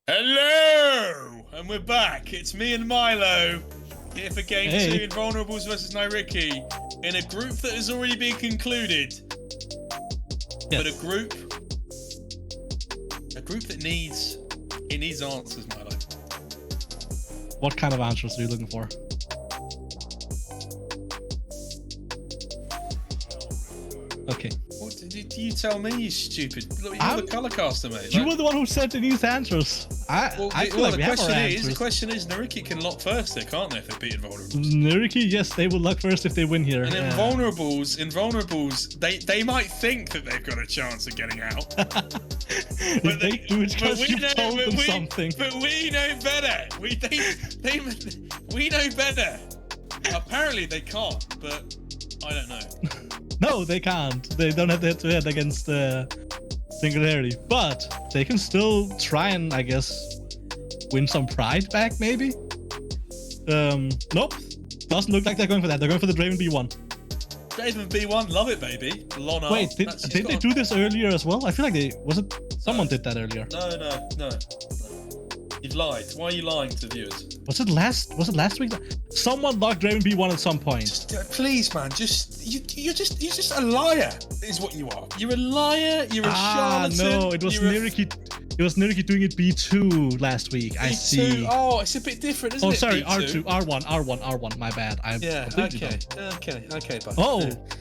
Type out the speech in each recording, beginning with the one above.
Hello! And we're back. It's me and Milo here for Game 2 Invulnerables versus NYYRIKKI in a group that has already been concluded. Yes. But a group that needs answers, Milo. What kind of answers are you looking for? Okay. What did you tell me, you stupid? Look, you're the colour caster, mate. You were the one who said the news answers. The question is, NYYRIKKI can lock first there, can't they, if they beat Invulnerables? NYYRIKKI, yes, they will lock first if they win here. And Invulnerables, they might think that they've got a chance of getting out. But they do it because you told them something. But we know better. We know better. Apparently they can't, but I don't know. No, they can't. They don't have the head-to-head against Singularity, but they can still try and, I guess, win some pride back, maybe? Nope. Doesn't look like they're going for that. They're going for the Draven B1. Draven B1, love it, baby. Lona. Wait, did they do this earlier as well? I feel like someone did that earlier. No. You've lied. Why are you lying to viewers? Was it last week? Someone locked Draven B1 at some point. Please, man, you're just a liar, is what you are. You're a liar. You're a charlatan. No, it was NYYRIKKI. It was NYYRIKKI doing it B2 last week. I see. Oh, it's a bit different, isn't it? Oh, sorry, B2? R1. My bad. Okay. But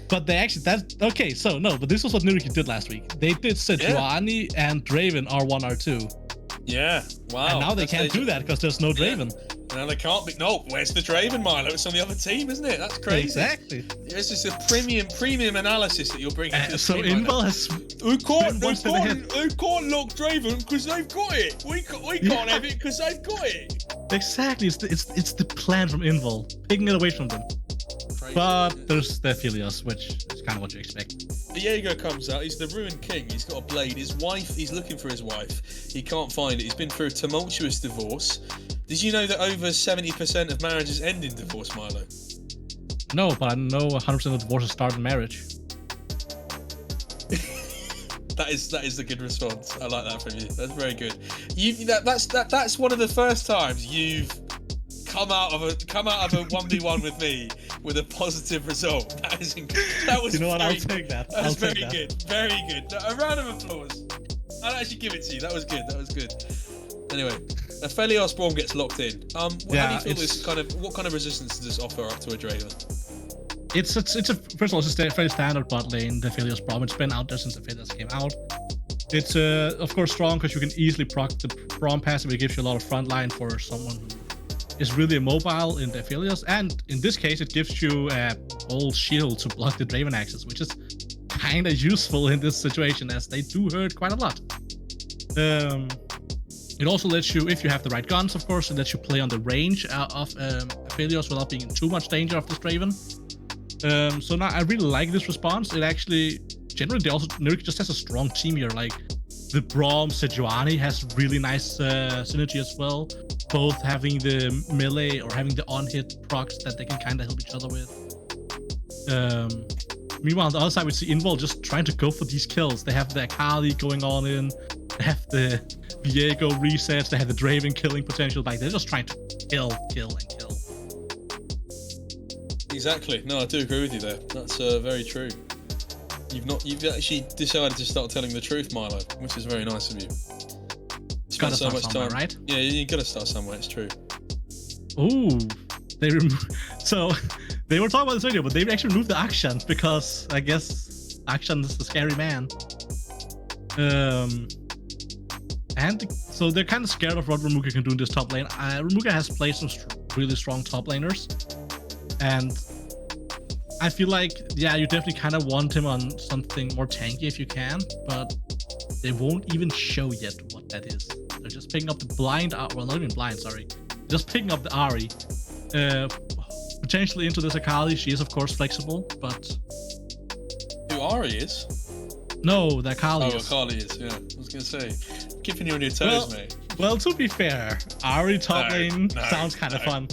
but they actually but this was what NYYRIKKI did last week. They did Sejuani and Draven R1, R2. Yeah, wow. And now they can't do that because there's no Draven. Now they can't be. No, where's the Draven, Milo? It's on the other team, isn't it? That's crazy. Exactly. It's just a premium analysis that you're bringing to the so team. Invul has. Who can't lock Draven because they've got it. We can't have it because they've got it. Exactly. It's the plan from Invul, taking it away from them. Crazy, but there's the Helios, which is kind of what you expect. Diego comes out. He's the ruined king. He's got a blade. His wife. He's looking for his wife. He can't find it. He's been through a tumultuous divorce. Did you know that over 70% of marriages end in divorce, Milo? No, but I know 100% of divorces start in marriage. That is a good response. I like that from you. That's very good. That's one of the first times you've come out of a 1v1 with me with a positive result. That was. You know what? I'll take that. That's very good. Very good. A round of applause. I'll actually give it to you. That was good. Anyway, Aphelios Braum gets locked in. How do you feel what kind of resistance does this offer up to a Draven? It's first of all, it's a very standard bot lane, the Aphelios Braum. It's been out there since the Aphelios came out. It's of course strong because you can easily proc the Braum passive. It gives you a lot of front line for someone who is really immobile in the Aphelios, and in this case it gives you a whole shield to block the Draven axis, which is kind of useful in this situation as they do hurt quite a lot. It also lets you, if you have the right guns, of course, it lets you play on the range of Aphelios without being in too much danger of this Draven. So now I really like this response. It actually, generally, NYYRIKKI just has a strong team here. Like the Braum Sejuani has really nice synergy as well. Both having the melee or having the on-hit procs that they can kind of help each other with. Meanwhile, on the other side, we see Invul just trying to go for these kills. They have the Akali going on in. They have the Viego resets. They have the Draven killing potential. Like they're just trying to kill. Exactly. No, I do agree with you there. That's very true. You've actually decided to start telling the truth, Milo, which is very nice of you. Spent so much time, right? Yeah, you gotta start somewhere. It's true. Ooh, so they were talking about this video, but they actually removed the Akshan because I guess Akshan is the scary man. And so they're kind of scared of what Ramuka can do in this top lane. Ramuka has played some really strong top laners, and I feel like, yeah, you definitely kind of want him on something more tanky if you can, but they won't even show yet what that is. They're just picking up the blind, well, not even blind, sorry. Just picking up the Ahri. Potentially into this Akali. She is, of course, flexible, but... Who Ahri is? No, the Akali is. Oh, Akali is, yeah. I was going to say, keeping you on your toes, mate. Well, to be fair, Ahri top lane sounds kind of fun.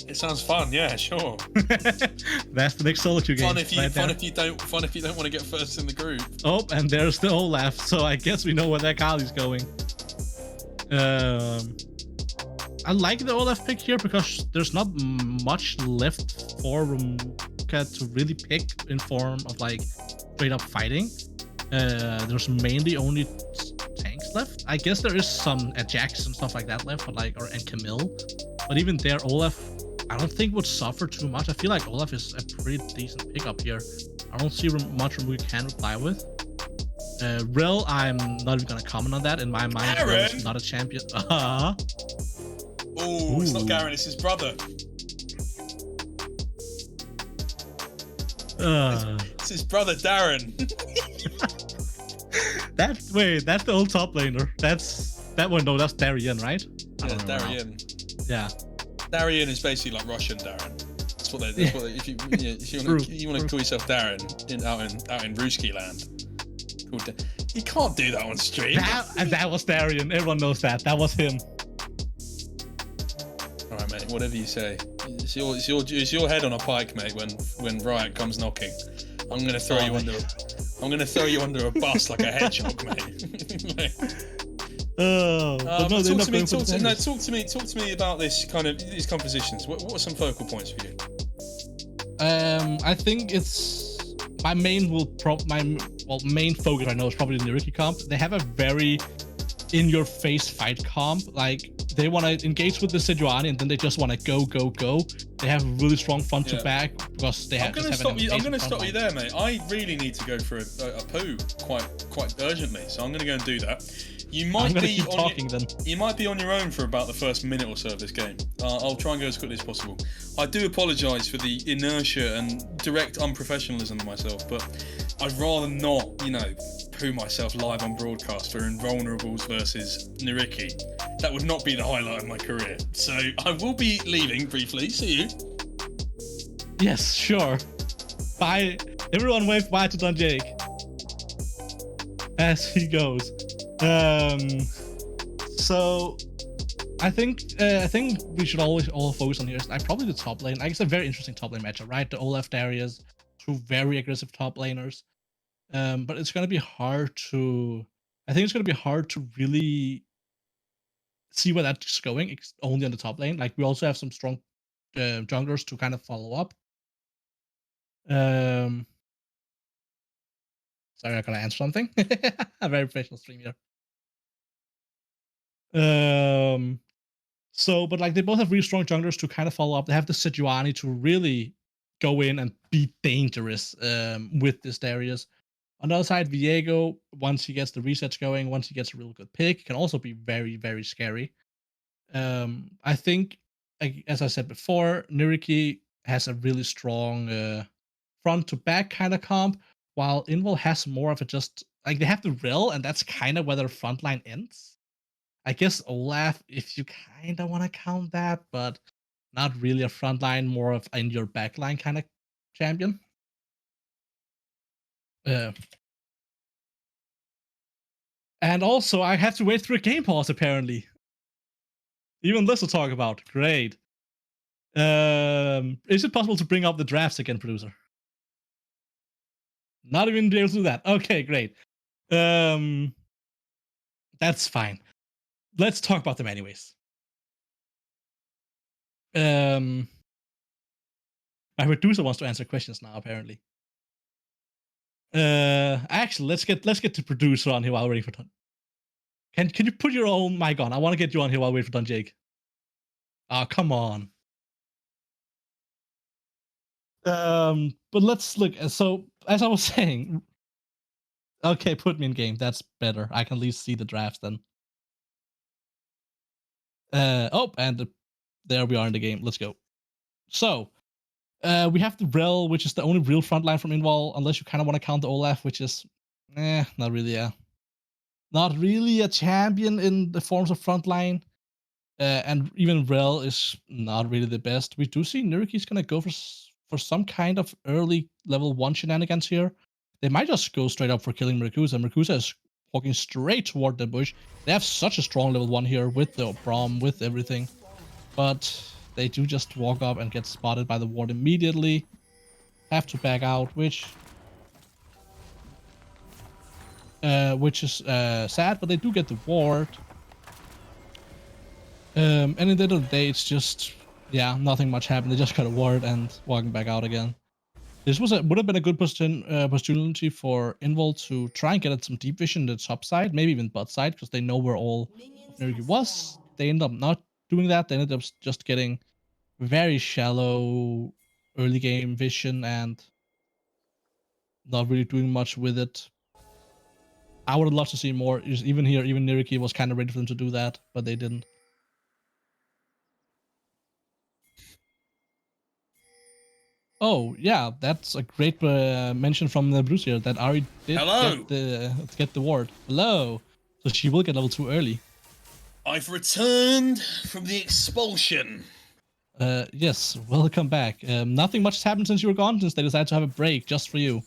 It sounds fun, yeah, sure. That's the next solo queue game. Fun if you don't want to get first in the group. Oh, and there's the Olaf, so I guess we know where that Akali's going. I like the Olaf pick here because there's not much left for Rumka to really pick in form of like straight up fighting. There's mainly only tanks left. I guess there is some Ajax and stuff like that left, but like and Camille. But even there, Olaf, I don't think would suffer too much. I feel like Olaf is a pretty decent pickup here. I don't see much Rumka can reply with. Rel, I'm not even gonna comment on that. In my mind, Rel is not a champion. Oh, it's not Garen, it's his brother. It's his brother Darren. That's the old top laner. That's Darien, right? Yeah, Darien. Yeah. Darien is basically like Russian Darren. That's what they if you want to call yourself Darren out in Ruski land. You can't do that on stream. That was Darien. Everyone knows that. That was him. All right, mate. Whatever you say. It's your head on a pike, mate. When Riot comes knocking, I'm gonna throw you under. I'm gonna throw you under a bus like a hedgehog, mate. Talk to me about these compositions. What are some focal points for you? I think it's my main main focus right now is probably the NYYRIKKI comp. They have a very in-your-face fight comp. Like they want to engage with the Sejuani and then they just want to go. They have really strong front to back because they have. I'm going to stop you there, mate. I really need to go for a poo quite urgently, so I'm going to go and do that. You might be on your own for about the first minute or so of this game. I'll try and go as quickly as possible. I do apologise for the inertia and direct unprofessionalism of myself, but I'd rather not, poo myself live on broadcast for Invulnerables versus NYYRIKKI. That would not be the highlight of my career. So I will be leaving briefly. See you. Yes, sure. Bye. Everyone wave bye to Don Jake. As he goes. So I think we should all focus on here. Probably the top lane. I guess a very interesting top lane matchup, right? The Olaf Darius, two very aggressive top laners. But it's gonna be hard to. I think it's gonna be hard to really see where that's going. It's only on the top lane. Like we also have some strong junglers to kind of follow up. Sorry, I gotta answer something. A very professional stream here. But like they both have really strong junglers to kind of follow up. They have the Sejuani to really go in and be dangerous with this Darius. On the other side, Viego, once he gets the resets going, once he gets a real good pick, can also be very, very scary. I think, as I said before, NYYRIKKI has a really strong front to back kind of comp, while Invul has more of a just like they have the Rel, and that's kind of where their front line ends. I guess Olaf, if you kind of want to count that, but not really a front line, more of in your back line kind of champion. And also, I have to wait through a game pause, apparently. Even this to talk about. Great. Is it possible to bring up the drafts again, producer? Not even be able to do that. Okay, great. That's fine. Let's talk about them anyways. My producer wants to answer questions now, apparently. Actually, let's get the producer on here while waiting for Don. Can you put your own mic on? I want to get you on here while waiting for Don Jake. Oh, come on. But let's look. So as I was saying, okay, put me in game. That's better. I can at least see the drafts then. There we are in the game. Let's go. So, we have the Rel, which is the only real front line from Invul, unless you kind of want to count the Olaf, which is, not really a champion in the forms of front line. And even Rel is not really the best. We do see NYYRIKKI's gonna go for some kind of early level 1 shenanigans here. They might just go straight up for killing Miracusa. Miracusa is walking straight toward the bush. They have such a strong level 1 here with the Braum, with everything. But they do just walk up and get spotted by the ward immediately. Have to back out, which is sad, but they do get the ward. And at the end of the day, it's just, yeah, nothing much happened. They just got a ward and walking back out again. This would have been a good opportunity for Invul to try and get at some deep vision in the top side, maybe even bot side, because they know where all NYYRIKKI was. They ended up not doing that. They ended up just getting very shallow early game vision and not really doing much with it. I would have loved to see more. Even here, even NYYRIKKI was kind of ready for them to do that, but they didn't. Oh yeah, that's a great mention from the Bruce here that Ari did get the ward. Hello, so she will get level 2 early. I've returned from the expulsion. Yes, welcome back. Nothing much has happened since you were gone, since they decided to have a break just for you.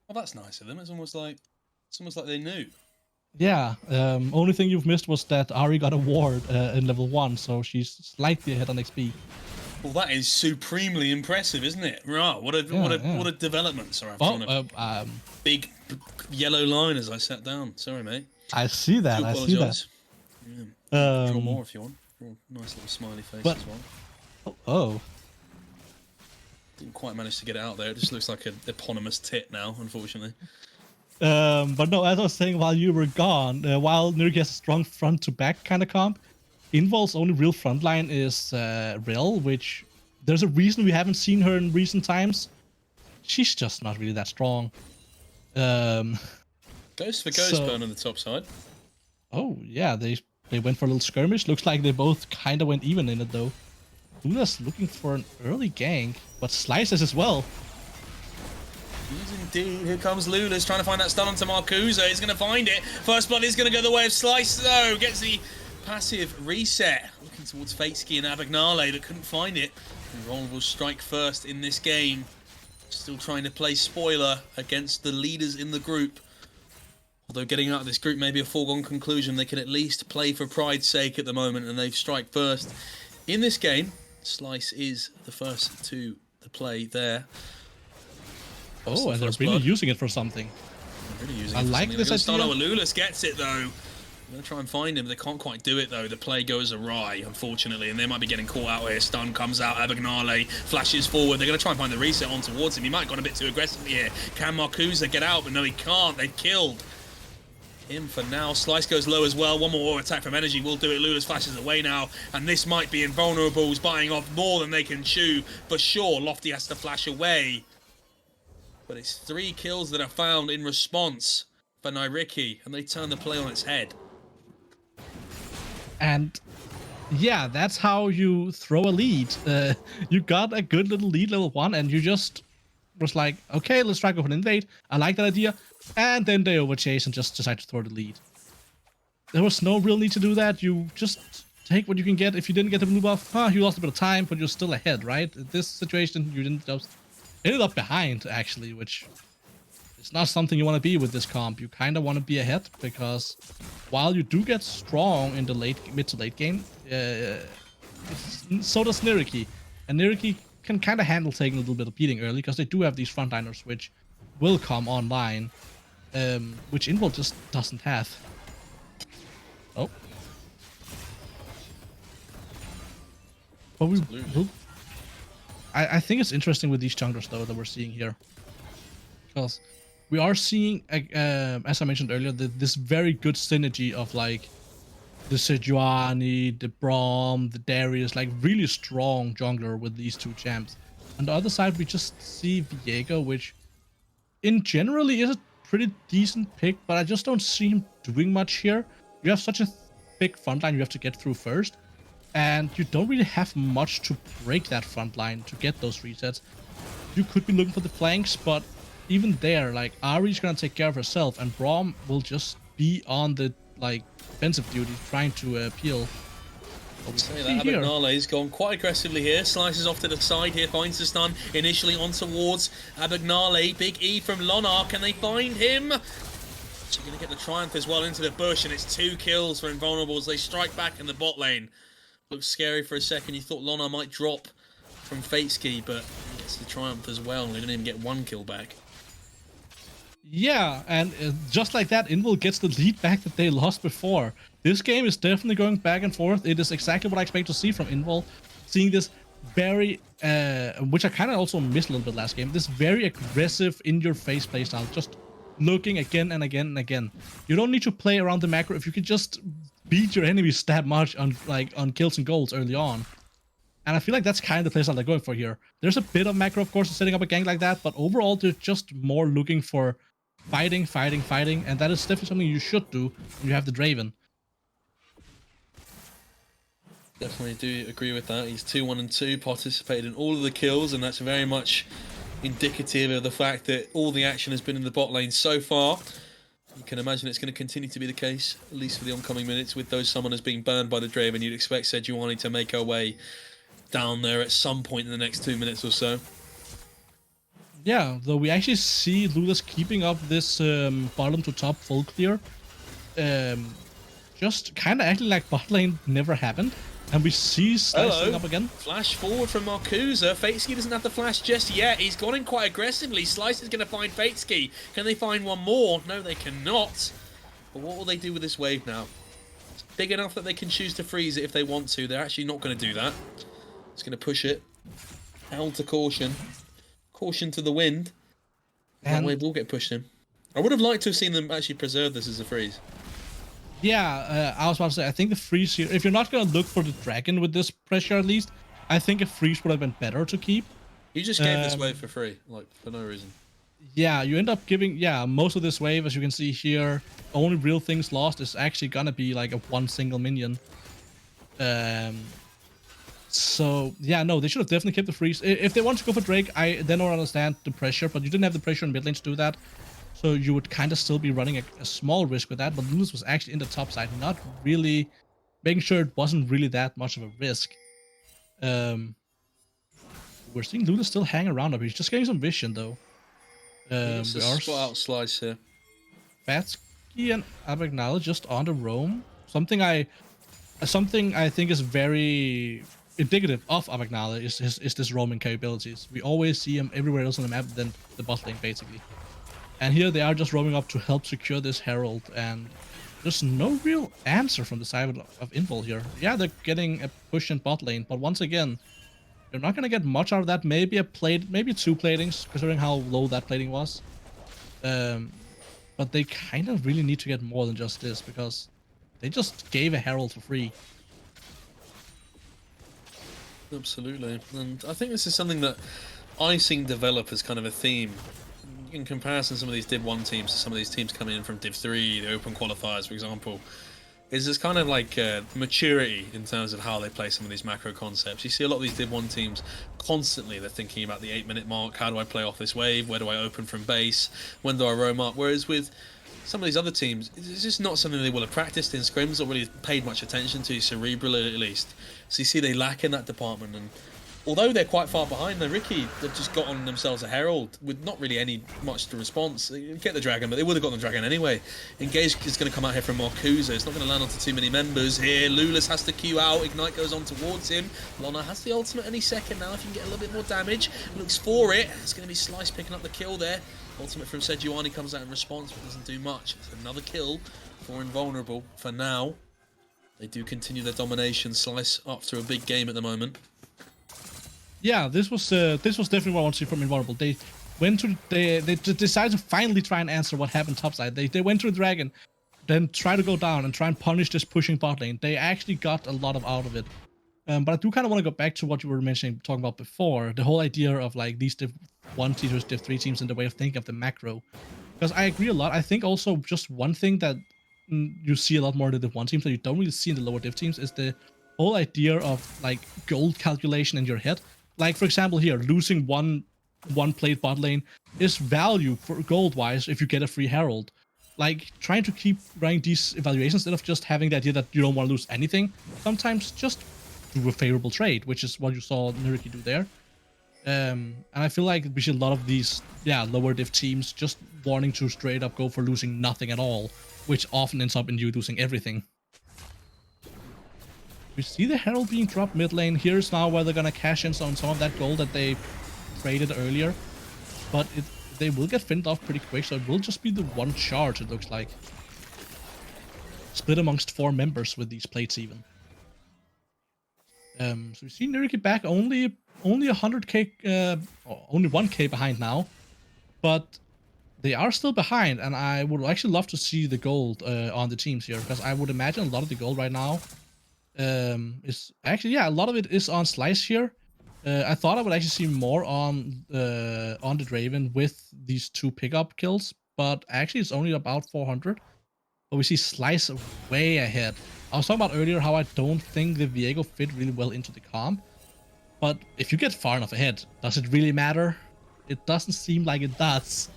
Well, that's nice of them. It's almost like they knew. Yeah. Only thing you've missed was that Ari got a ward in level 1, so she's slightly ahead on XP. Well, that is supremely impressive, isn't it? Right, what a development. Sorry, big yellow line as I sat down. Sorry, mate. I see that. I see that. Yeah. Draw more if you want. Draw a nice little smiley face as well. Oh. Didn't quite manage to get it out there. It just looks like an eponymous tit now, unfortunately. But no, as I was saying, while you were gone, while NYYRIKKI has a strong front to back kind of comp, Invul's only real frontline is Rel, which there's a reason we haven't seen her in recent times. She's just not really that strong. Ghost for Ghost burn on the top side. Oh yeah, they went for a little skirmish. Looks like they both kind of went even in it though. Luna's looking for an early gank, but slices as well. Yes, indeed. Here comes Lulas trying to find that stun onto Marcusa. He's going to find it. First blood is going to go the way of Slice though. Gets the passive reset. Looking towards Fatesky and Abagnale, but couldn't find it. Invul will strike first in this game. Still trying to play spoiler against the leaders in the group. Although getting out of this group may be a foregone conclusion, they can at least play for pride's sake at the moment, and they've strike first. In this game, Slice is the first to the play there. Oh, and they're really using it for something. Really using I like this idea. Lulas gets it though. I'm going to try and find him. They can't quite do it though. The play goes awry, unfortunately, and they might be getting caught out here. Stun comes out. Abagnale flashes forward. They're going to try and find the reset on towards him. He might have gone a bit too aggressively here. Can Marcusa get out? But no, he can't. They've killed him for now. Slice goes low as well. One more attack from Energy will do it. Lulas flashes away now, and this might be Invulnerables buying off more than they can chew. For sure, Lofty has to flash away. But it's 3 kills that are found in response for NYYRIKKI, and they turn the play on its head. And yeah, that's how you throw a lead. You got a good little lead level 1, and you just was like, okay, let's try go for an invade. I like that idea. And then they overchase and just decide to throw the lead. There was no real need to do that. You just take what you can get. If you didn't get the blue buff, you lost a bit of time, but you're still ahead, right? In this situation, you didn't just ended up behind, actually, which is not something you want to be with this comp. You kind of want to be ahead, because while you do get strong in the mid to late game, so does NYYRIKKI. And NYYRIKKI can kind of handle taking a little bit of beating early, because they do have these frontliners which will come online, which Invul just doesn't have. Oh. But I think it's interesting with these junglers though that we're seeing here, because we are seeing, as I mentioned earlier, this very good synergy of like the Sejuani, the Braum, the Darius, like really strong jungler with these 2 champs. On the other side, we just see Viego, which in generally is a pretty decent pick, but I just don't see him doing much here. You have such a big frontline you have to get through first, and you don't really have much to break that front line to get those resets. You could be looking for the flanks, but even there, like, Ari's gonna take care of herself, and Braum will just be on the, like, defensive duty, trying to peel. Say that Abagnale's gone quite aggressively here. Slices off to the side here, finds the stun initially on towards Abagnale. Big E from Lonar, can they find him? She's going to get the triumph as well into the bush, and it's 2 kills for Invulnerables. They strike back in the bot lane. Looks scary for a second. You thought Lonar might drop from Fatesky, but he gets the triumph as well. They didn't even get 1 kill back. Yeah, and just like that, Invul gets the lead back that they lost before. This game is definitely going back and forth. It is exactly what I expect to see from Invul. Seeing this very, which I kind of also missed a little bit last game, this very aggressive, in-your-face playstyle, just looking again and again and again. You don't need to play around the macro if you can just beat your enemies that much on kills and goals early on. And I feel like that's kind of the playstyle they're going for here. There's a bit of macro, of course, setting up a gang like that, but overall, they're just more looking for fighting, and that is definitely something you should do when you have the Draven. Definitely do agree with that. He's 2-1-2, participated in all of the kills, and that's very much indicative of the fact that all the action has been in the bot lane so far. You can imagine it's going to continue to be the case, at least for the oncoming minutes, with those summoners being burned by the Draven. You'd expect Sejuani to make her way down there at some point in the next 2 minutes or so. Yeah, though we actually see Lotus keeping up this bottom to top full clear. Just kind of acting like bot lane never happened. And we see slicing up again. Flash forward from Marcusa. Fateski doesn't have the flash just yet. He's gone in quite aggressively. Slice is going to find Fateski. Can they find one more? No, they cannot. But what will they do with this wave now? It's big enough that they can choose to freeze it if they want to. They're actually not going to do that. It's going to push it. Held to caution. Caution to the wind. That wave will get pushed in. I would have liked to have seen them actually preserve this as a freeze. Yeah, I was about to say, I think the freeze here, if you're not going to look for the dragon with this pressure at least, I think a freeze would have been better to keep. You just gave this wave for free, like, for no reason. Yeah, you end up giving, most of this wave, as you can see here, only real things lost is actually going to be like one single minion. So, yeah, no, they should have definitely kept the freeze. If they want to go for Drake, I then don't understand the pressure, but you didn't have the pressure in mid lane to do that. So you would kind of still be running a small risk with that, but Lotus was actually in the top side, not really making sure it wasn't really that much of a risk. We're seeing Lotus still hang around up here. He's just getting some vision though. We are spot out slice here. Fatsky and Abagnale just on the roam. Something I think is very indicative of Abagnale is this roaming capabilities. We always see him everywhere else on the map than the bot lane basically. And here they are just roaming up to help secure this Herald, and there's no real answer from the side of Invul here. Yeah, they're getting a push in bot lane, but once again, they're not going to get much out of that. Maybe a plate, maybe 2 platings, considering how low that plating was. But they kind of really need to get more than just this, because they just gave a Herald for free. Absolutely, and I think this is something that I've seen develop as kind of a theme in comparison to some of these Div 1 teams to some of these teams coming in from Div 3, the Open Qualifiers, for example, is this kind of like maturity in terms of how they play some of these macro concepts. You see a lot of these Div 1 teams constantly, they're thinking about the 8-minute mark, how do I play off this wave, where do I open from base, when do I roam up, whereas with some of these other teams, it's just not something they will have practiced in scrims or really paid much attention to, cerebrally at least. So you see they lack in that department, and although they're quite far behind, NYYRIKKI, they've just got on themselves a Herald with not really any much to response. They get the Dragon, but they would have gotten the Dragon anyway. Engage is going to come out here from Marcusa. It's not going to land onto too many members here. Lulas has to queue out. Ignite goes on towards him. Lana has the ultimate any second now if you can get a little bit more damage. Looks for it. It's going to be Slice picking up the kill there. Ultimate from Sejuani comes out in response, but doesn't do much. It's another kill for Invulnerable for now. They do continue their domination. Slice up through a big game at the moment. Yeah, this was definitely what I want to see from Invulnerable. They went to they decided to finally try and answer what happened topside. They went to the Dragon, then try to go down and try and punish this pushing bot lane. They actually got a lot out of it. But I do kind of want to go back to what you were talking about before, the whole idea of like these Div 1 teams versus Div 3 teams and the way of thinking of the macro. Because I agree a lot. I think also just one thing that you see a lot more in the Div 1 teams that you don't really see in the lower Div teams is the whole idea of like gold calculation in your head. Like, for example, here, losing one plate bot lane is value for gold-wise if you get a free Herald. Like, trying to keep running these evaluations instead of just having the idea that you don't want to lose anything, sometimes just do a favorable trade, which is what you saw NYYRIKKI do there. And I feel like we see a lot of these, lower div teams just wanting to straight up go for losing nothing at all, which often ends up in you losing everything. We see the Herald being dropped mid lane. Here's now where they're gonna cash in on some of that gold that they traded earlier. But they will get fended off pretty quick, so it will just be the one charge, it looks like. Split amongst 4 members with these plates even. So we see NYYRIKKI back only 100k, only 1k behind now, but they are still behind, and I would actually love to see the gold on the teams here, because I would imagine a lot of the gold right now is actually, yeah, a lot of it is on Slice here. I thought I would actually see more on the Draven with these 2 pickup kills, but actually it's only about 400. But we see Slice way ahead. I was talking about earlier how I don't think the Viego fit really well into the comp, but if you get far enough ahead, does it really matter? It doesn't seem like it does.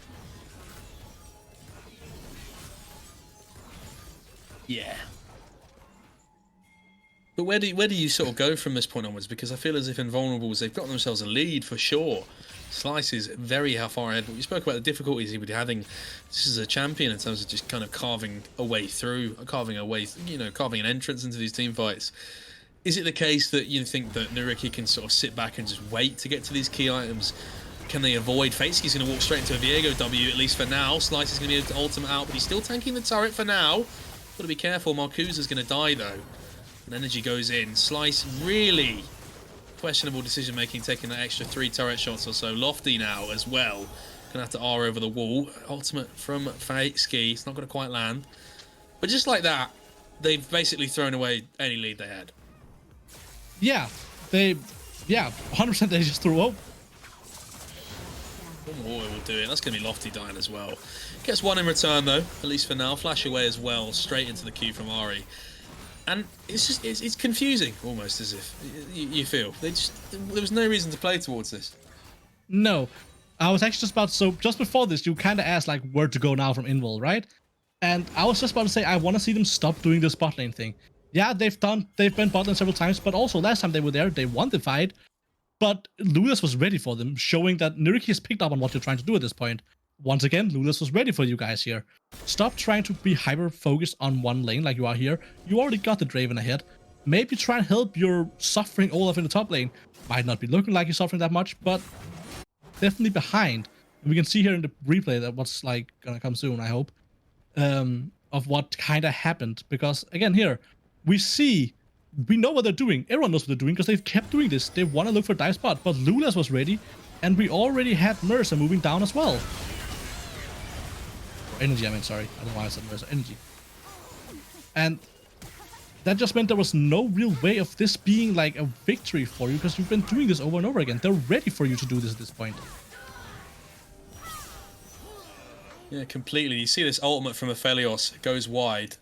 Yeah. But where do you sort of go from this point onwards? Because I feel as if Invulnerables, they've got themselves a lead for sure. Slice is very far ahead, but we spoke about the difficulties he would be having this as a champion in terms of just kind of carving a way through, carving an entrance into these team fights. Is it the case that you think that NYYRIKKI can sort of sit back and just wait to get to these key items? Can they avoid? Fatesky's going to walk straight into a Viego W, at least for now. Slice is going to be able to ultimate out, but he's still tanking the turret for now. Got to be careful. Marcusa's going to die, though. And energy goes in. Slice, really questionable decision making, taking that extra 3 turret shots or so. Lofty now as well. Gonna have to R over the wall. Ultimate from Fatesky. It's not gonna quite land. But just like that, they've basically thrown away any lead they had. Yeah, 100% they just threw up. One more will do it. That's gonna be Lofty dying as well. Gets 1 in return though, at least for now. Flash away as well, straight into the queue from Ari. And it's just, it's confusing, almost, as if you feel. There was no reason to play towards this. No. I was actually just about, so just before this, you kind of asked, like, where to go now from Invul, right? And I was just about to say, I want to see them stop doing this bot lane thing. Yeah, they've been bot lane several times, but also last time they were there, they won the fight. But Lotus was ready for them, showing that NYYRIKKI has picked up on what you're trying to do at this point. Once again, Lotus was ready for you guys here. Stop trying to be hyper-focused on one lane like you are here. You already got the Draven ahead. Maybe try and help your suffering Olaf in the top lane. Might not be looking like you're suffering that much, but definitely behind. And we can see here in the replay that what's like gonna come soon, I hope, of what kind of happened. Because again here, we know what they're doing. Everyone knows what they're doing because they've kept doing this. They want to look for dive spot, but Lulas was ready, and we already had Mercer moving down as well. Energy, I mean, sorry. I don't know why I said Mercer. Energy. And that just meant there was no real way of this being like a victory for you, because you've been doing this over and over again. They're ready for you to do this at this point. Yeah, completely. You see this ultimate from Aphelios. It goes wide.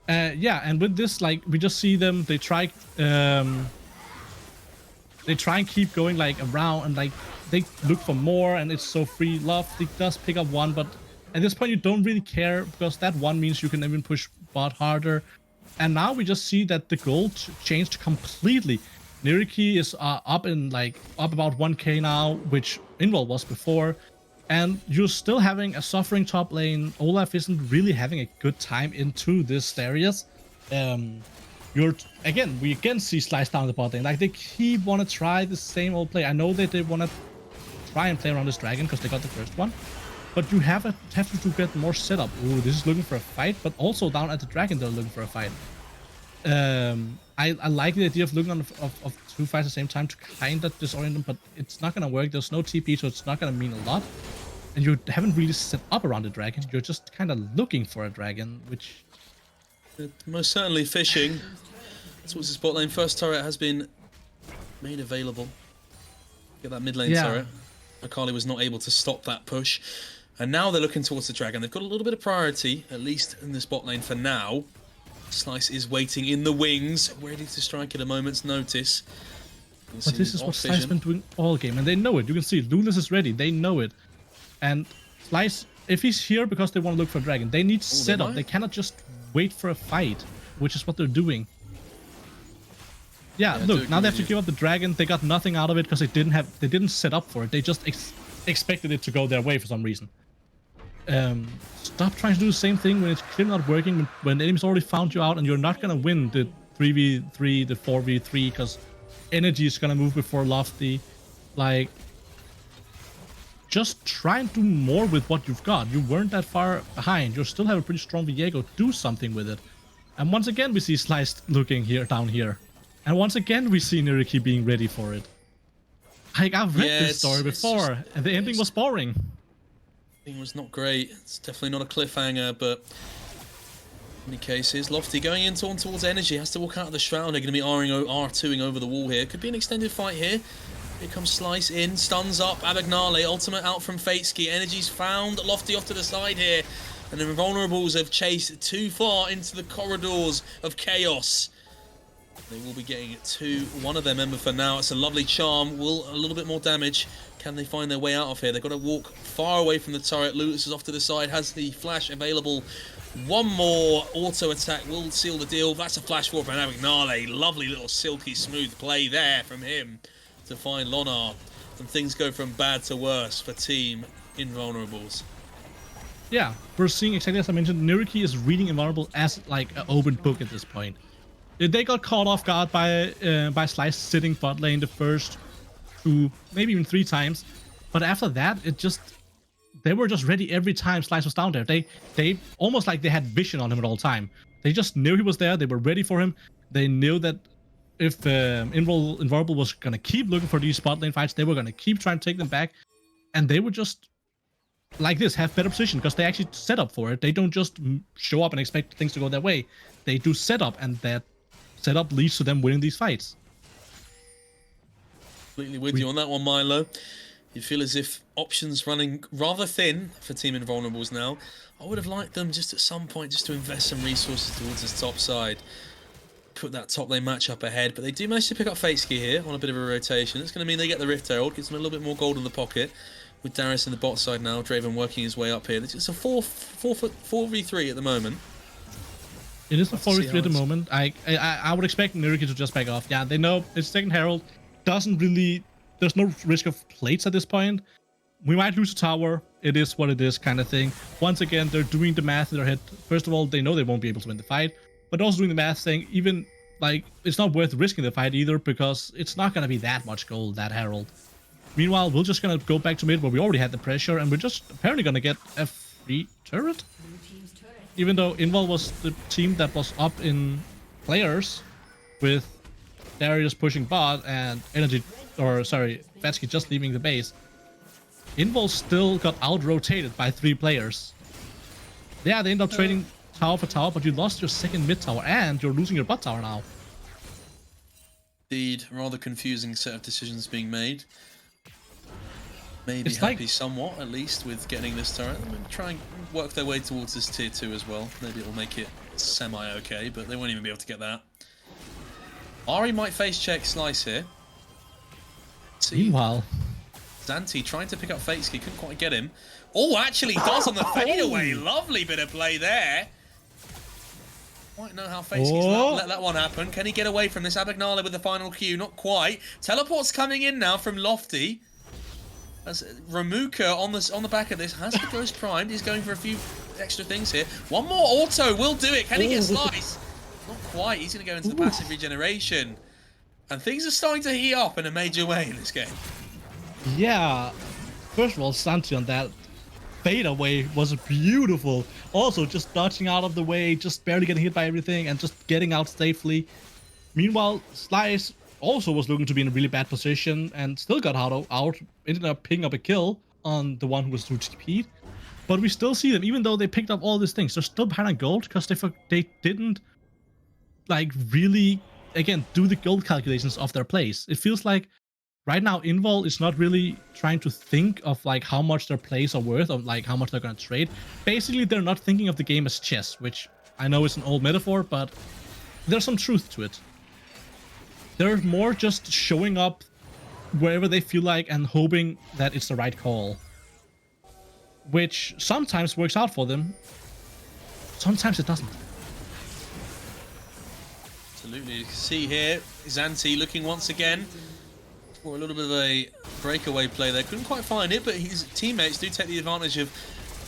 Yeah, and with this, like, we just see them, they try and keep going, like, around, and, like, they look for more, and it's so free. Lofty does pick up 1, but at this point you don't really care, because that 1 means you can even push bot harder. And now we just see that the goal changed completely. NYYRIKKI is up about 1k now, which Invul was before. And you're still having a suffering top lane. Olaf isn't really having a good time into this Darius. We again see Slice down the bot lane. Like, they keep want to try the same old play. I know that they want to try and play around this dragon because they got the first one, but you have to get more setup. Ooh, this is looking for a fight, but also down at the dragon they're looking for a fight. I like the idea of looking of 2 fights at the same time to kind of disorient them, but it's not gonna work. There's no TP, so it's not gonna mean a lot. And you haven't really set up around the dragon. You're just kind of looking for a dragon, which... Most certainly fishing. Towards the spot lane. First turret has been made available. Get that mid lane turret. Akali was not able to stop that push. And now they're looking towards the dragon. They've got a little bit of priority, at least in the spot lane for now. Slice is waiting in the wings, ready to strike at a moment's notice. But this is what Slice has been doing all game, and they know it. You can see Lulas is ready. They know it. And Slice, if he's here because they want to look for a dragon, they need setup. They cannot just wait for a fight, which is what they're doing. Yeah, look, now they have to give up the dragon. They got nothing out of it because they didn't set up for it. They just expected it to go their way for some reason. Stop trying to do the same thing when it's clearly not working, when the enemy's already found you out, and you're not gonna win the 3v3, the 4v3, because energy is gonna move before Lofty. Like, just try and do more with what you've got. You weren't that far behind. You still have a pretty strong Viego. Do something with it. And once again, we see Slice looking here down here. And once again, we see NYYRIKKI being ready for it. Like, I've read this story before, and the ending was boring. The ending was not great. It's definitely not a cliffhanger, but in any cases, Lofty going in towards energy, has to walk out of the shroud. They're going to be R2ing over the wall here. Could be an extended fight here. Here comes Slice in, stuns up Abagnale, ultimate out from Fateski. Energy's found Lofty off to the side here. And the Invulnerables have chased too far into the corridors of chaos. They will be getting it to one of their members for now. It's a lovely charm. Will a little bit more damage. Can they find their way out of here? They've got to walk far away from the turret. Lotus is off to the side, has the flash available. One more auto attack will seal the deal. That's a flash forward from Abagnale. Lovely little silky smooth play there from him to find Lonar. And things go from bad to worse for Team Invulnerables. Yeah, we're seeing exactly as I mentioned. NYYRIKKI is reading Invulnerable as like an open book at this point. They got caught off guard by Slice sitting bot lane the first 2, maybe even 3 times, but after that, they were just ready every time Slice was down there. They almost like they had vision on him at all time. They just knew he was there. They were ready for him. They knew that if Invulnerable was gonna keep looking for these bot lane fights, they were gonna keep trying to take them back, and they would just like this have better position because they actually set up for it. They don't just show up and expect things to go their way. They do set up, and that setup leads to them winning these fights. Completely with you on that one, Milo. You feel as if options running rather thin for Team Invulnerables now. I would have liked them just at some point just to invest some resources towards this top side. Put that top lane matchup ahead, but they do manage to pick up Fateski here on a bit of a rotation. It's going to mean they get the Rift Herald, gives them a little bit more gold in the pocket. With Darius in the bot side now, Draven working his way up here. It's a 4v3 at the moment. It is a 4v3 at the moment. I would expect NYYRIKKI to just back off. Yeah, they know it's second Herald. Doesn't really... There's no risk of plates at this point. We might lose a tower. It is what it is kind of thing. Once again, they're doing the math in their head. First of all, they know they won't be able to win the fight. But also doing the math saying, even, like, it's not worth risking the fight either because it's not going to be that much gold, that Herald. Meanwhile, we're just going to go back to mid where we already had the pressure, and we're just apparently going to get a free turret. Even though Invul was the team that was up in players with Darius pushing bot and Fateski just leaving the base, Invul still got out-rotated by 3 players. Yeah, they end up trading tower for tower, but you lost your second mid tower and you're losing your bot tower now. Indeed, rather confusing set of decisions being made. Maybe it's happy somewhat, at least, with getting this turret. I'm going to try and work their way towards this tier 2 as well. Maybe it'll make it semi-okay, but they won't even be able to get that. Ari might face check Slice here. Meanwhile, Zanti trying to pick up Fateski, couldn't quite get him. Oh, actually does on the fadeaway. Lovely bit of play there. Might know how Fateski's let that one happen. Can he get away from this? Abagnale with the final Q, not quite. Teleport's coming in now from Lofty. As Ramuka on the back of this has the Ghost primed. He's going for a few extra things here. One more auto will do it. Can he get Slice? Not quite. He's going to go into the passive regeneration. And things are starting to heat up in a major way in this game. Yeah. First of all, Santi on that fadeaway was beautiful. Also, just dodging out of the way, just barely getting hit by everything, and just getting out safely. Meanwhile, Slice also was looking to be in a really bad position and still got out, ended up picking up a kill on the one who was TP'd. But we still see them, even though they picked up all these things, they're still behind on gold because they didn't like really, again, do the gold calculations of their plays. It feels like right now Invul is not really trying to think of like how much their plays are worth or like how much they're going to trade. Basically, they're not thinking of the game as chess, which I know is an old metaphor, but there's some truth to it. They're more just showing up wherever they feel like and hoping that it's the right call. Which sometimes works out for them. Sometimes it doesn't. Absolutely. You can see here, Zanti looking once again for a little bit of a breakaway play there. Couldn't quite find it, but his teammates do take the advantage of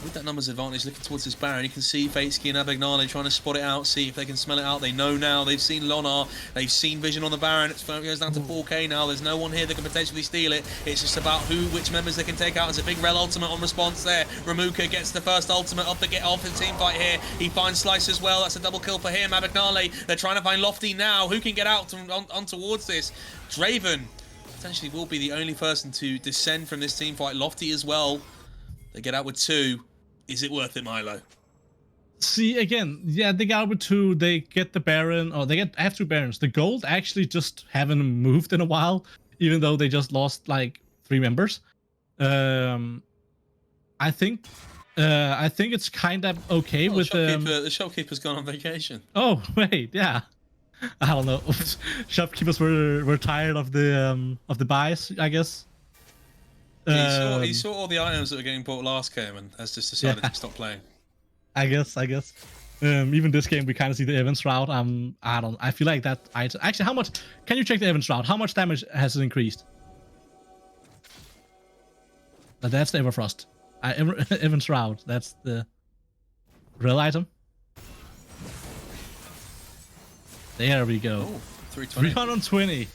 with that numbers advantage, looking towards this Baron, you can see Fatesky and Abagnale trying to spot it out, see if they can smell it out. They know now, they've seen Lonar, they've seen Vision on the Baron. It goes down to 4k now. There's no one here that can potentially steal it. It's just about which members they can take out. There's a big Rel ultimate on response there. Ramuka gets the first ultimate off the team fight here. He finds Slice as well. That's a double kill for him. Abagnale, they're trying to find Lofty now. Who can get out on towards this? Draven potentially will be the only person to descend from this team fight. Lofty as well. They get out with 2. Is it worth it, Milo? See, again, yeah, they get out with 2. They get the Baron, or they have 2 Barons. The gold actually just haven't moved in a while, even though they just lost like 3 members. I think it's kind of okay with the shopkeeper's gone on vacation. Oh wait, yeah. I don't know. Shopkeepers were tired of the buys, I guess. He saw all the items that were getting bought last game and has just decided to stop playing. I guess. Even this game, we kind of see the Evans route. I feel like that item. Actually, how much? Can you check the Evans route? How much damage has it increased? That's the Everfrost. Evans route. That's the real item. There we go. Oh, 320.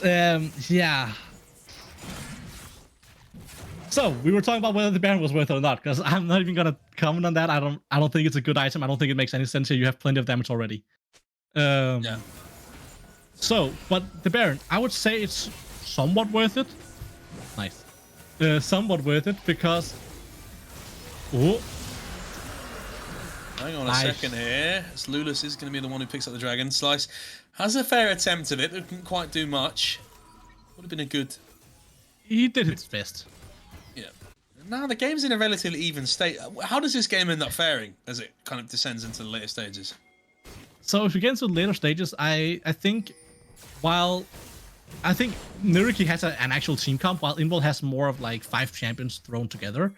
320. Yeah. So we were talking about whether the Baron was worth it or not, because I'm not even gonna comment on that. I don't think it's a good item. I don't think it makes any sense here. You have plenty of damage already. Yeah. So, but the Baron, I would say it's somewhat worth it. Nice. Somewhat worth it because. Oh. Hang on a second here. As Lotus is going to be the one who picks up the dragon. Slice has a fair attempt of it, but didn't quite do much. Would have been a good. He did his best. Yeah. Now the game's in a relatively even state. How does this game end up faring as it kind of descends into the later stages? So if we get into the later stages, I think NYYRIKKI has an actual team comp, while Invul has more of like 5 champions thrown together.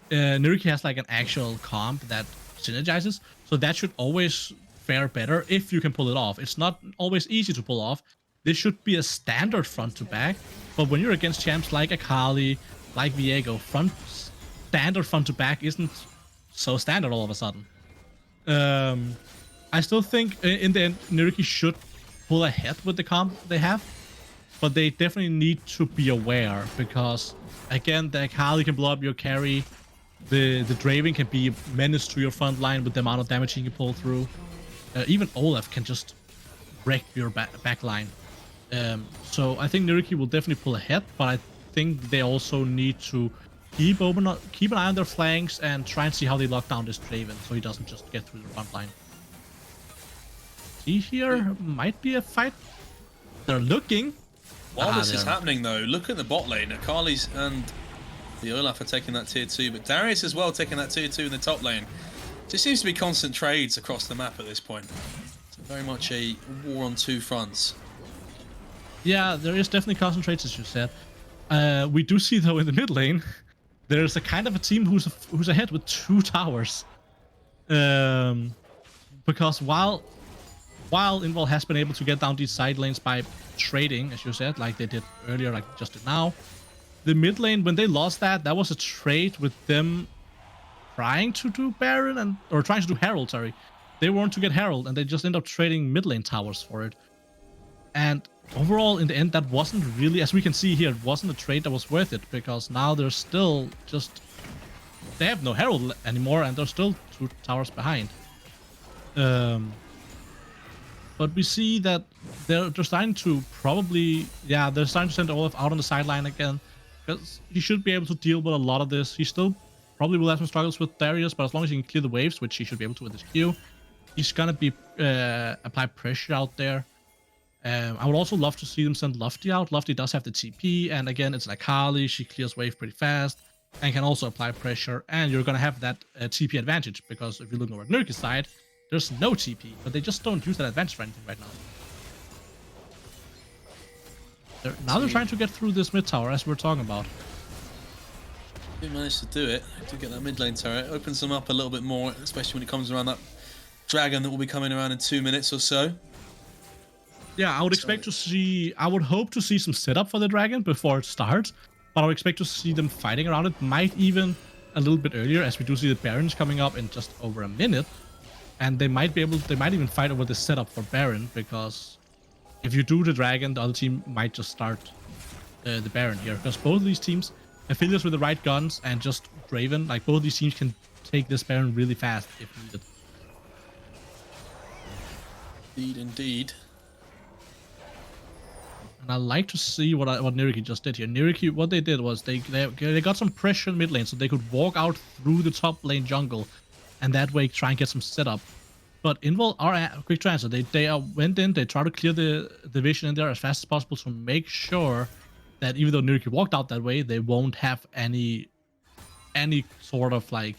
NYYRIKKI has like an actual comp that synergizes, so that should always fare better if you can pull it off. It's not always easy to pull off. This should be a standard front to back, but when you're against champs like Akali, like Viego, standard front to back isn't so standard all of a sudden. I still think in the end NYYRIKKI should pull ahead with the comp they have, but they definitely need to be aware, because again, the Akali can blow up your carry. The Draven can be a menace to your front line with the amount of damage he can pull through. Even Olaf can just wreck your back line. So I think NYYRIKKI will definitely pull ahead, but I think they also need to keep an eye on their flanks and try and see how they lock down this Draven so he doesn't just get through the front line. See, here might be a fight. They're looking. While this is happening though, look at the bot lane. Akali's and the Olaf are taking that tier 2, but Darius as well taking that tier 2 in the top lane. Just seems to be constant trades across the map at this point. It's very much a war on 2 fronts. Yeah, there is definitely constant trades, as you said. We do see though in the mid lane, there's a kind of a team who's ahead with 2 towers. Because while Invul has been able to get down these side lanes by trading, as you said, like they did earlier, like just did now, the mid lane, when they lost that was a trade with them trying to do Baron or trying to do Herald, sorry. They weren't to get Herald, and they just ended up trading mid lane towers for it. And overall, in the end, that wasn't really, as we can see here, it wasn't a trade that was worth it, because now they're still just, they have no Herald anymore, and they're still 2 towers behind. But we see that they're starting to probably, yeah, they're starting to send Olaf out on the sideline again, because he should be able to deal with a lot of this. He still probably will have some struggles with Darius, but as long as he can clear the waves, which he should be able to with his Q, he's gonna be apply pressure out there. I would also love to see them send Lofty out. Lofty does have the TP, and again, it's like Akali. She clears wave pretty fast and can also apply pressure, and you're gonna have that TP advantage, because if you look over at NYYRIKKI's side, there's no TP, but they just don't use that advantage for anything right now. Now they're trying to get through this mid tower, as we're talking about. They managed to do it. To get that mid lane turret, opens them up a little bit more, especially when it comes around that dragon that will be coming around in 2 minutes or so. Yeah, I would expect to see, I would hope to see some setup for the dragon before it starts, but I would expect to see them fighting around it. Might even a little bit earlier, as we do see the Barons coming up in just over a minute, and they might even fight over the setup for Baron, because if you do the Dragon, the other team might just start the Baron here, because both of these teams, Aphelios with the right guns and just Draven, like both these teams can take this Baron really fast if needed. Indeed. And I like to see what NYYRIKKI just did here. NYYRIKKI, what they did was they got some pressure in mid lane, so they could walk out through the top lane jungle, and that way try and get some setup. But Invul are quick to answer. They went in, they try to clear the vision in there as fast as possible to make sure that even though NYYRIKKI walked out that way, they won't have any sort of like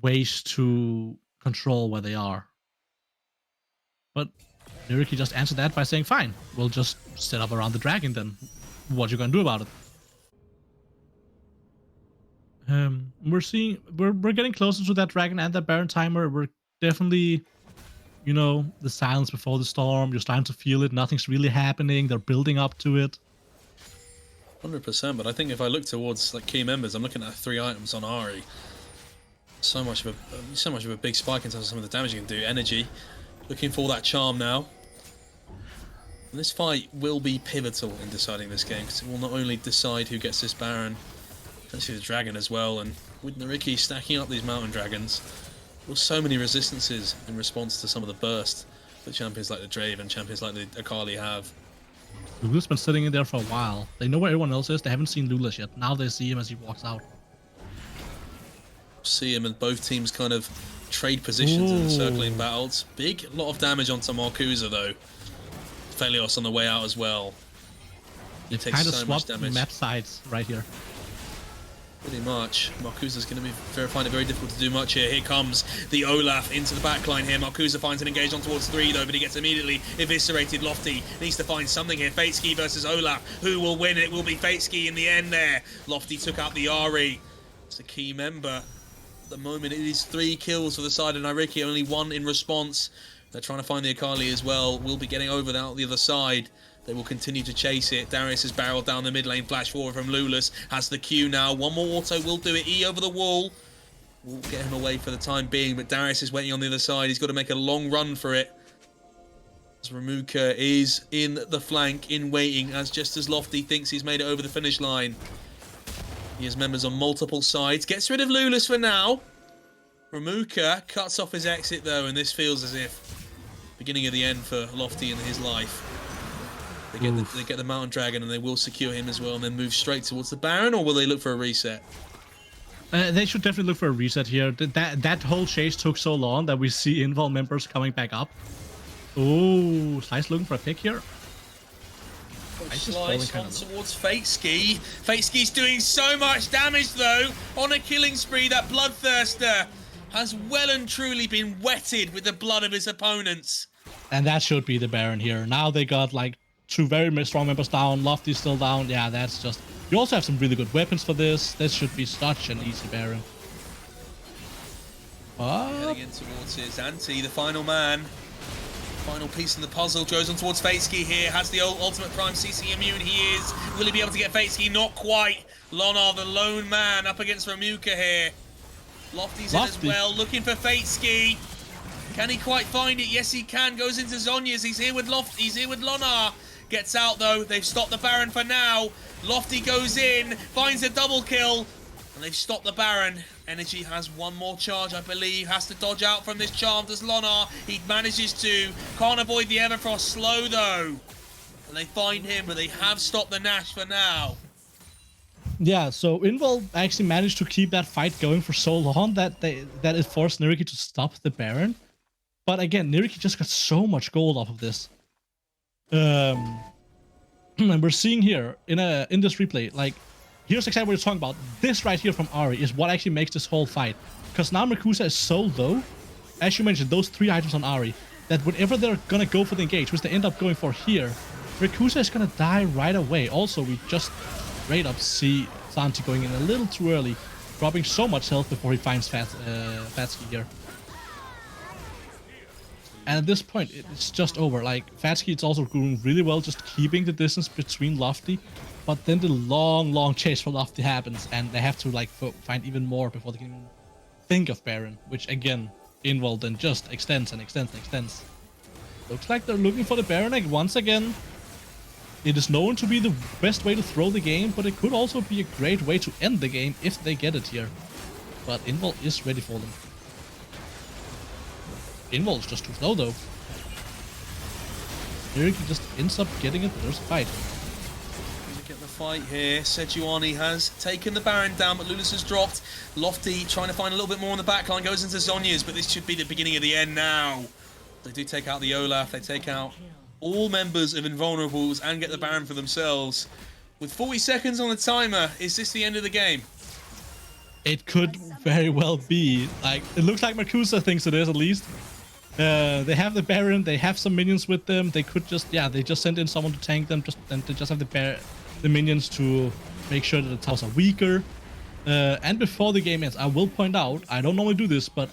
ways to control where they are. But NYYRIKKI just answered that by saying, fine, we'll just set up around the dragon then. What you gonna do about it? We're getting closer to that dragon and that Baron timer. We're definitely, you know, the silence before the storm. You're starting to feel it. Nothing's really happening. They're building up to it. 100%, but I think if I look towards like key members, I'm looking at 3 items on Ahri. So much of a big spike in terms of some of the damage you can do. Energy, looking for that charm now. And this fight will be pivotal in deciding this game, because it will not only decide who gets this Baron, potentially the dragon as well. And with NYYRIKKI stacking up these mountain dragons, there were so many resistances in response to some of the burst that champions like the Draven, champions like the Akali have. Lula's been sitting in there for a while. They know where everyone else is. They haven't seen Lula's yet. Now they see him as he walks out. See him and both teams kind of trade positions in the circling battles. Big lot of damage onto Marcusa though. Felios on the way out as well. He takes kind of so much swapped damage. map sides right here. Pretty much. Marcusa's going to be finding it very difficult to do much here. Here comes the Olaf into the backline here. Marcusa finds an engage on towards 3 though, but he gets immediately eviscerated. Lofty needs to find something here. Fateski versus Olaf. Who will win? It will be Fateski in the end there. Lofty took out the Ahri. It's a key member. At the moment it is 3 kills for the side of NYYRIKKI, only 1 in response. They're trying to find the Akali as well. Will be getting over out the other side. They will continue to chase it. Darius has barreled down the mid lane. Flash forward from Lotus. Has the Q now. 1 more auto will do it. E over the wall. Will get him away for the time being. But Darius is waiting on the other side. He's got to make a long run for it. As Ramuka is in the flank, in waiting. As just as Lofty thinks he's made it over the finish line. He has members on multiple sides. Gets rid of Lulas for now. Ramuka cuts off his exit though. And this feels as if beginning of the end for Lofty in his life. They get the Mountain Dragon and they will secure him as well and then move straight towards the Baron, or will they look for a reset? They should definitely look for a reset here. That whole chase took so long that we see Invul members coming back up. Oh, Slice looking for a pick here. Slice on towards Fateski. Fateski's doing so much damage though on a killing spree. That Bloodthirster has well and truly been wetted with the blood of his opponents. And that should be the Baron here. Now they got like 2 very strong members down. Lofty's still down. Yeah, that's just... You also have some really good weapons for this. This should be such an easy Baron. Heading in towards his Anti, the final man. Final piece in the puzzle goes on towards Fateski here. Has the ultimate prime CC immune. He is. Will he be able to get Fateski? Not quite. Lonar, the lone man, up against Ramuka here. Lofty's in as well, looking for Fateski. Can he quite find it? Yes, he can. Goes into Zhonya's. He's here with Lofty. He's here with Lonar. Gets out, though. They've stopped the Baron for now. Lofty goes in, finds a double kill, and they've stopped the Baron. Energy has 1 more charge, I believe. Has to dodge out from this charm. Does Lonar? He manages to. Can't avoid the Everfrost. Slow, though. And they find him, but they have stopped the Nash for now. Yeah, so Invul actually managed to keep that fight going for so long that it forced NYYRIKKI to stop the Baron. But again, NYYRIKKI just got so much gold off of this. And we're seeing here in this replay, like, here's exactly what you're talking about. This right here from Ahri is what actually makes this whole fight. Because now Marcusa is so low, as you mentioned, those 3 items on Ahri, that whenever they're gonna go for the engage, which they end up going for here, Marcusa is gonna die right away. Also, we just straight up see Santi going in a little too early, dropping so much health before he finds Fatsky here. And at this point, it's just over. Like, Fatsky is also doing really well just keeping the distance between Lofty. But then the long chase for Lofty happens, and they have to, like, find even more before they can even think of Baron. Which, again, Invul then just extends and extends and extends. Looks like they're looking for the Baron egg once again. It is known to be the best way to throw the game, but it could also be a great way to end the game if they get it here. But Invul is ready for them. Invul is just too slow though. NYYRIKKI just ends up getting it. There's a fight. Get the fight here. Sejuani has taken the Baron down, but Lotus has dropped. Lofty trying to find a little bit more on the backline, goes into Zhonya's, but this should be the beginning of the end now. They do take out the Olaf, they take out all members of Invulnerables and get the Baron for themselves. With 40 seconds on the timer, is this the end of the game? It could very well be. Like, it looks like Marcusa thinks it is, at least. They have the Baron, they have some minions with them. They could just, yeah, they just send in someone to tank them, and they just have the minions to make sure that the towers are weaker. And before the game ends, I will point out, I don't normally do this, but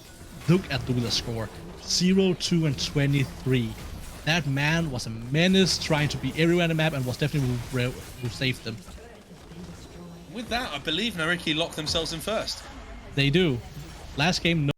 look at the score. 0, 2, and 23. That man was a menace, trying to be everywhere on the map, and was definitely who saved them. With that, I believe NYYRIKKI locked themselves in first. They do. Last game, no